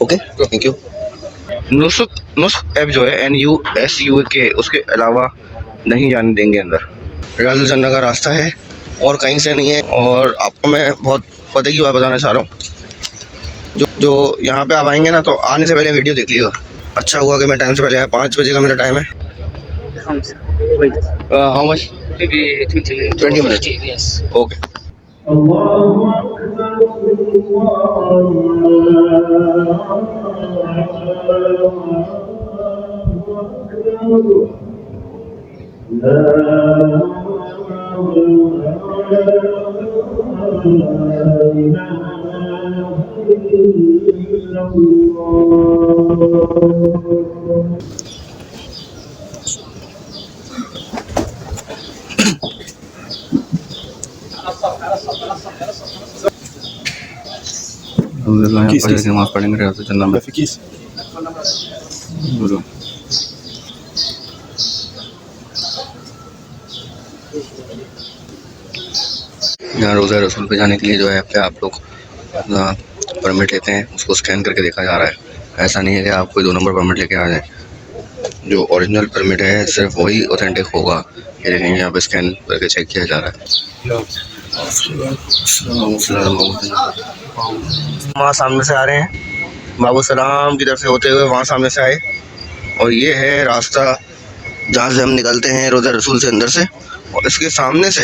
Okay, thank you. Nusuk app जो है NUSUK, उसके अलावा नहीं जाने देंगे अंदर। रियाजुल जन्नत का रास्ता है और कहीं से नहीं है। और आपको मैं बहुत पता की बात बताना चाह रहा हूँ, जो यहाँ पे आप आएंगे ना, तो आने से पहले वीडियो देख लीजिएगा। अच्छा हुआ कि मैं टाइम से पहले आया, 5 बजे का मेरा टाइम है। How much? 20 minute, okay. नमाज पढ़ेंगे रियाजुल जन्नत में। बोलो। यहाँ रोज़ा रसूल पे जाने के लिए जो है पे आप लोग अपना परमिट लेते हैं, उसको स्कैन करके देखा जा रहा है। ऐसा नहीं है कि आप कोई 2 नंबर परमिट लेके आ जाएं। जो ओरिजिनल परमिट है सिर्फ वही ऑथेंटिक होगा। ये देखेंगे यहाँ पे स्कैन करके चेक किया जा रहा है। वहाँ सामने से आ रहे हैं, बाबू सलाम की तरफ से होते हुए वहाँ सामने से आए, और ये है रास्ता जहाँ से हम निकलते हैं रोज़ा रसूल से अंदर से। और इसके सामने से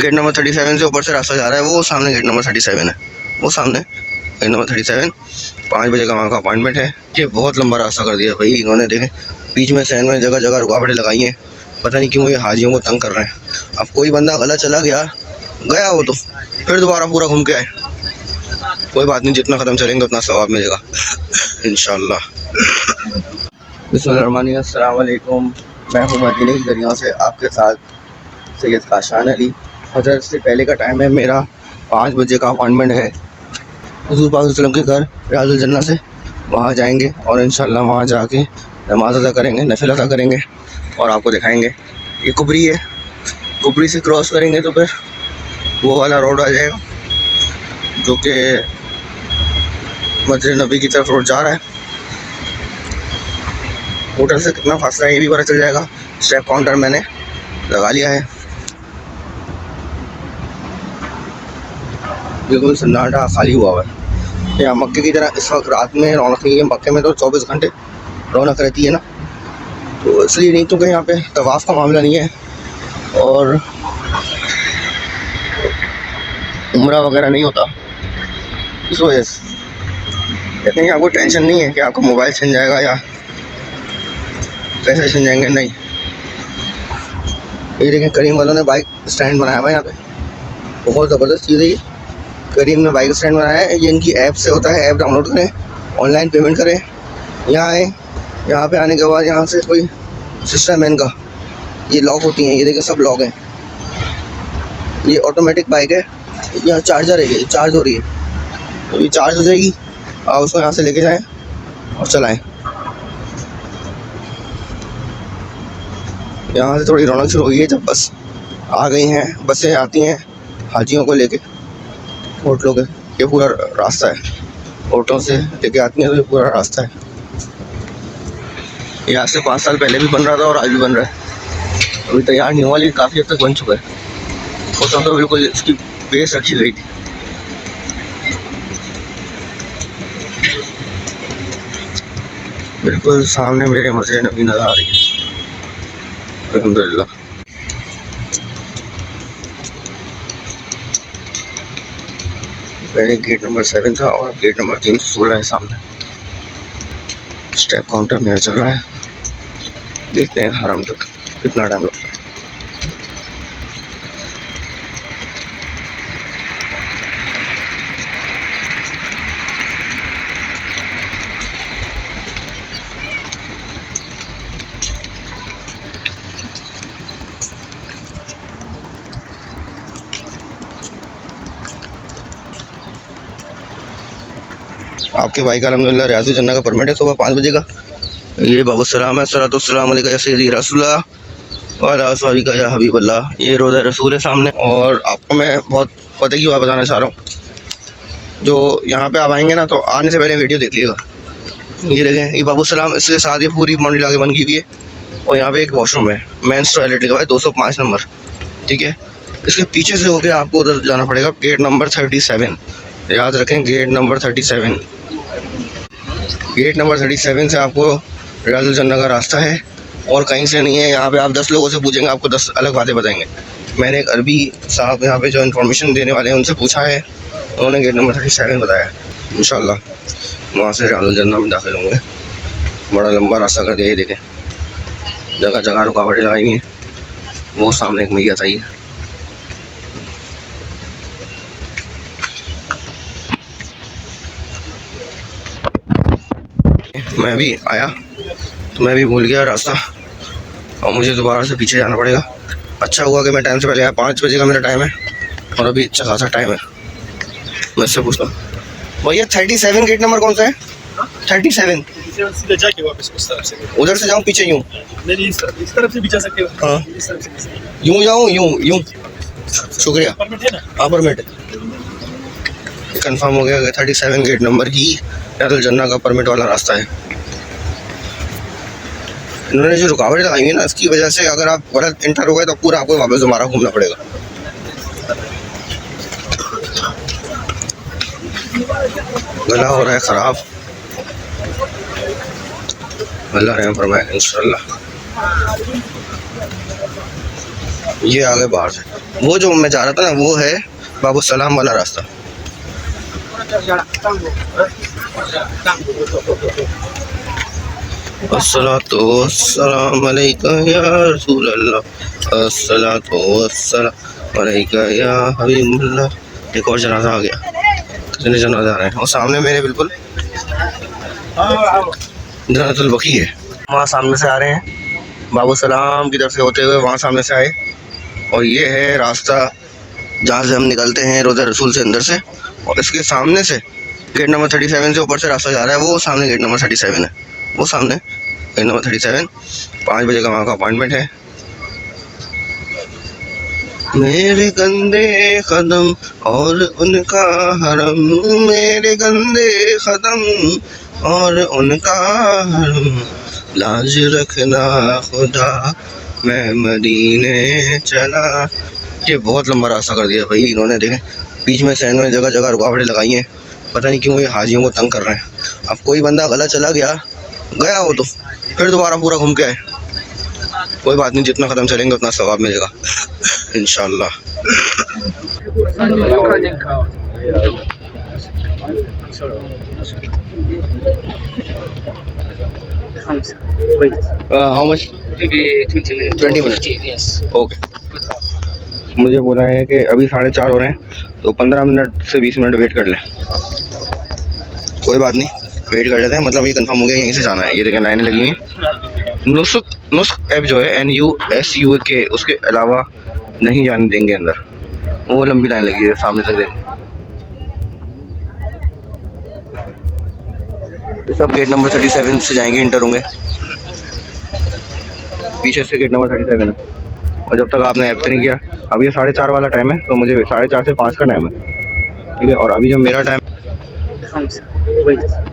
गेट नंबर 37 से ऊपर से रास्ता जा रहा है, वो सामने गेट नंबर 37 है, वो सामने गेट नंबर 37। 5 बजे का वहाँ का अपॉइंटमेंट है। ये बहुत लंबा रास्ता कर दिया भाई इन्होंने। देखें बीच में सैन में जगह जगह रुकावटें लगाई हैं, पता नहीं क्यों ये हाजियों को तंग कर रहे हैं। अब कोई बंदा गलत चला गया वो तो फिर दोबारा पूरा घूम के आए। कोई बात नहीं, जितना कदम चलेंगे उतना सवाब मिलेगा इंशाल्लाह। बिस्मिल्लाहिर्रहमानिर्रहीम, अस्सलाम वालेकुम। मैं हूँ मदीने की गलियों से आपके साथ सैयद काशान अली। हज़रत से पहले का टाइम है मेरा, 5 बजे का अपॉइंटमेंट है। हुज़ूर पाक सल्लल्लाहु अलैहि वसल्लम के घर रियाजुल जन्नत से वहाँ जाएंगे और इंशाल्लाह वहाँ जाके नमाज अदा करेंगे, नफिल अदा करेंगे और आपको दिखाएंगे। ये कुबरी है, कुबरी से क्रॉस करेंगे तो फिर वो वाला रोड आ जाएगा जो कि मस्जिद नबी की तरफ रोड जा रहा है। होटल से कितना फासला है ये भी पता चल जाएगा। स्टेप काउंटर मैंने लगा लिया है। बिल्कुल सन्नाटा खाली हुआ है। यहाँ मक्के की तरह इस वक्त रात में रौनक नहीं है। मक्के में तो 24 घंटे रौनक रहती है ना, तो इसलिए नहीं तो कि यहाँ पे तवाफ़ का मामला नहीं है और उम्रा वगैरह नहीं होता, इस वजह से। लेकिन यहाँ कोई टेंशन नहीं है कि आपका मोबाइल छिन जाएगा या पैसे छिन जाएंगे, नहीं। ये देखें करीम वालों ने बाइक स्टैंड बनाया हुआ है यहाँ पे, बहुत ज़बरदस्त चीज़ है ये। करीम ने बाइक स्टैंड बनाया है, ये इनकी ऐप से होता है। ऐप डाउनलोड करें, ऑनलाइन पेमेंट करें, यहाँ आए। यहाँ पे आने के बाद यहाँ से कोई सिस्टम है इनका, ये लॉक होती हैं, ये देखें सब लॉक हैं। ये ऑटोमेटिक बाइक है, यहाँ चार्जर है, ये चार्ज हो रही है, तो ये चार्ज हो जाएगी। आप उसको यहाँ से लेके जाएँ और चलाएँ। यहाँ से थोड़ी रौनक शुरू हुई है जब बस आ गई हैं, बसें आती हैं हाजियों को लेके होटलों के। ये पूरा रास्ता है, होटलों से लेके आती हैं, तो ये पूरा रास्ता है। ये आज से 5 साल पहले भी बन रहा था और आज भी बन रहा है। अभी तैयार नहीं हुआ, लेकिन काफ़ी हद तक बन चुका है। उस वक्त तो बिल्कुल इसकी बेस रखी गई थी। बिल्कुल सामने मेरे मस्जिद नबी नज़र आ रही है, अल्हम्दुलिल्लाह। पहले गेट नंबर 7 था और गेट नंबर 316 है सामने। स्टेप काउंटर मेरा चल रहा है, देखते हैं हरम तक कितना टाइम लगता है। आपके भाई का अल्हम्दुलिल्लाह रियाजुल जन्नत का परमिट है सुबह 5 बजे का। ये बाबू सलाम है, सलातुस्सलाम अलैका या सय्यदी रसूलुल्लाह व अला अस्हाबिका या हबीबल्लाह। ये रोज़ा रसूल है सामने। और आपको मैं बहुत पता की बात बताना चाह रहा हूँ, जो यहाँ पे आप आएंगे ना, तो आने से पहले वीडियो देख लीजिएगा। ये देखें, ये बाबू सलाम, इसके साथ ये पूरी बाउंड्री आगे बन की हुई है। और यहाँ पे एक वॉशरूम है, मेंस टॉयलेट लिखा हुआ है 205 नंबर, ठीक है। इसके पीछे से होके आपको उधर जाना पड़ेगा, गेट नंबर 37, याद रखें गेट नंबर 37। गेट नंबर 37 से आपको रियाजुल जन्नत का रास्ता है और कहीं से नहीं है। यहाँ पे आप 10 लोगों से पूछेंगे, आपको 10 अलग बातें बताएंगे। मैंने एक अरबी साहब यहाँ पे जो इन्फॉर्मेशन देने वाले हैं उनसे पूछा है, उन्होंने गेट नंबर 37 बताया। इंशाल्लाह वहाँ से रियाजुल जन्नत में दाखिल होंगे। बड़ा लंबा रास्ता कर दिया, ये देखें, जगह जगह रुकावटें लगाई हुई हैं। वो सामने एक मैया चाहिए, मैं भी आया तो मैं भी भूल गया रास्ता और मुझे दोबारा से पीछे जाना पड़ेगा। अच्छा हुआ कि मैं टाइम से पहले आया, 5 बजे का मेरा टाइम है और अभी अच्छा खासा टाइम है। मैं इससे पूछता हूँ, भैया 37 गेट नंबर कौन सा है? 37 सीधे जाके वापस उस तरफ से, उधर से जाऊँ पीछे यूँ? नहीं इस तरफ से भी जा सकते हो। हाँ इस तरफ से यूँ जाऊँ, यूँ? शुक्रिया। परमिट है ना? हाँ परमिट कंफर्म हो गया कि 37 गेट नंबर ही रियाजुल जन्नत का परमिट वाला रास्ता है। इन्होंने जो रुकावटें लगाई हुई है ना, इसकी वजह से अगर आप गलत इंटर हो गए तो पूरा आपको वापस दोबारा घूमना पड़ेगा। गला हो रहा है ख़राब, अल्लाह रहम फरमाए इंशाल्लाह। ये आगे बाहर से वो जो मैं जा रहा था ना, वो है बाबू सलाम वाला रास्ता। अस्सलातु वस्सलाम अलैका या रसूल अल्लाह, अस्सलातु वस्सलाम अलैका या हबीबुल्लाह। एक और जनाजा आ गया, कितने जनाजा आ रहे हैं। और सामने मेरे बिल्कुल जनातुल बकी है, वहाँ सामने से आ रहे हैं, बाबू सलाम की तरफ से होते हुए वहाँ सामने से आए। और ये है रास्ता जहाँ से हम निकलते हैं रोज़ा रसूल से अंदर से। और इसके सामने से गेट नंबर 37 से ऊपर से रास्ता जा रहा है, वो सामने गेट नंबर 37 है, वो सामने गेट नंबर 37। 5 बजे का वहाँ का अपॉइंटमेंट है। मेरे गंदे कदम और उनका हरम, मेरे गंदे कदम और उनका हरम, लाज रखना खुदा मैं मदीने चला। ये बहुत लंबा रास्ता कर दिया भाई इन्होंने, देखें बीच में सैन में जगह जगह रुकावटें लगाई हैं। पता नहीं क्यों ये हाजियों को तंग कर रहे हैं। अब कोई बंदा गलत चला गया हो तो फिर दोबारा पूरा घूम के आए, कोई बात नहीं, जितना कदम चलेंगे उतना सवाब मिलेगा इंशाल्लाह। How much? 20 minute, okay. मुझे बोला है कि अभी 4:30 हो रहे हैं, तो 15 मिनट से 20 मिनट वेट कर लें। कोई बात नहीं, वेट कर लेते हैं। मतलब ये कंफर्म हो गया यहीं से जाना है। ये देखें लाइनें लगी हुई हैं। नुस्ख ऐप जो है NUSUK, उसके अलावा नहीं जाने देंगे अंदर। वो लंबी लाइन लगी है सामने तक, देखें सब गेट नंबर 37 से जाएंगे, इंटर होंगे। पीछे से गेट नंबर 37 है। और जब तक आपने ऐप नहीं किया, अब ये 4:30 वाला टाइम है, तो मुझे 4:30 से 5 का टाइम है, ठीक है। और अभी जो मेरा time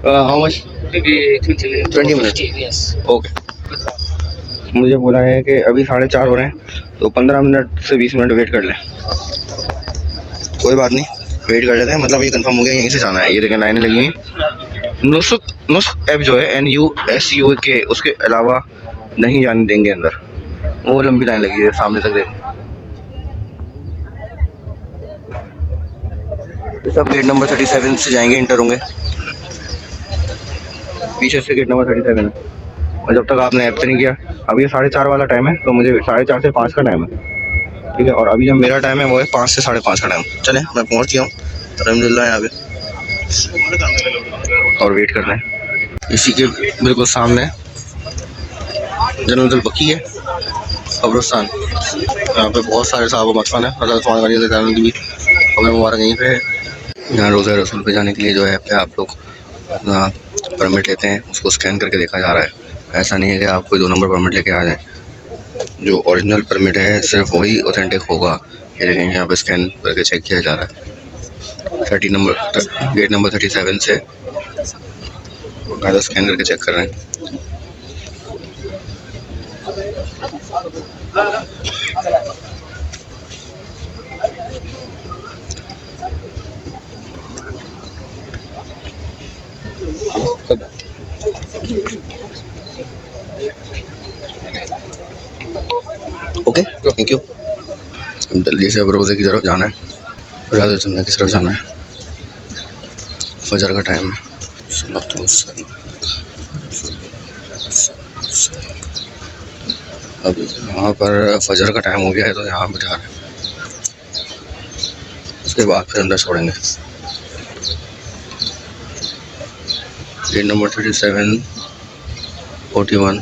how much? 20 minute, okay. मुझे बोला है कि अभी 4:30 हो रहे हैं, तो 15 मिनट से 20 मिनट वेट कर लें। कोई बात नहीं, वेट कर लेते हैं। मतलब ये कंफर्म हो गया यहीं से जाना है। ये देखें लाइनें लगी हुई हैं। नुस्ख ऐप जो है NUSUK, उसके अलावा नहीं जाने देंगे अंदर। वो लंबी लाइन लगी है सामने तक, देखें सब गेट नंबर 37 से जाएंगे, इंटर होंगे। पीछे से गेट नंबर 37 है। और जब तक आपने ऐप नहीं किया, अब ये 4:30 वाला टाइम है, तो मुझे 4:30 से 5 का टाइम है, ठीक है। और अभी जो मेरा टाइम है वो है 5 से 5:30 का टाइम। चलें, मैं पहुंच गया हूँ अल्हम्दुलिल्लाह यहाँ पे, और वेट कर रहे हैं। इसी के बिल्कुल सामने जन्नतुल बकी है, कब्रिस्तान। यहाँ पे बहुत सारे साहब मदफन है, हज़रत की भी हमें मुबारक यहीं पे है। यहाँ रोज़ा रसूल पे जाने के लिए जो है आप लोग परमिट लेते हैं, उसको स्कैन करके देखा जा रहा है। ऐसा नहीं है कि आप कोई 2 नंबर परमिट लेके आ जाएं। जो ओरिजिनल परमिट है सिर्फ वही ऑथेंटिक होगा। ये देखें यहाँ पे स्कैन करके चेक किया जा रहा है। 30 नंबर गेट नंबर 37 से गाइस स्कैन करके चेक कर रहे हैं। Okay thank you. जल्दी से अब रोज़े की तरफ जाना है, रात सुनने की तरफ जाना है। फजर का टाइम है। अब यहाँ पर फजर का टाइम हो गया है तो यहाँ बिठा रहे हैं, उसके बाद फिर अंदर छोड़ेंगे। Gate number 3741।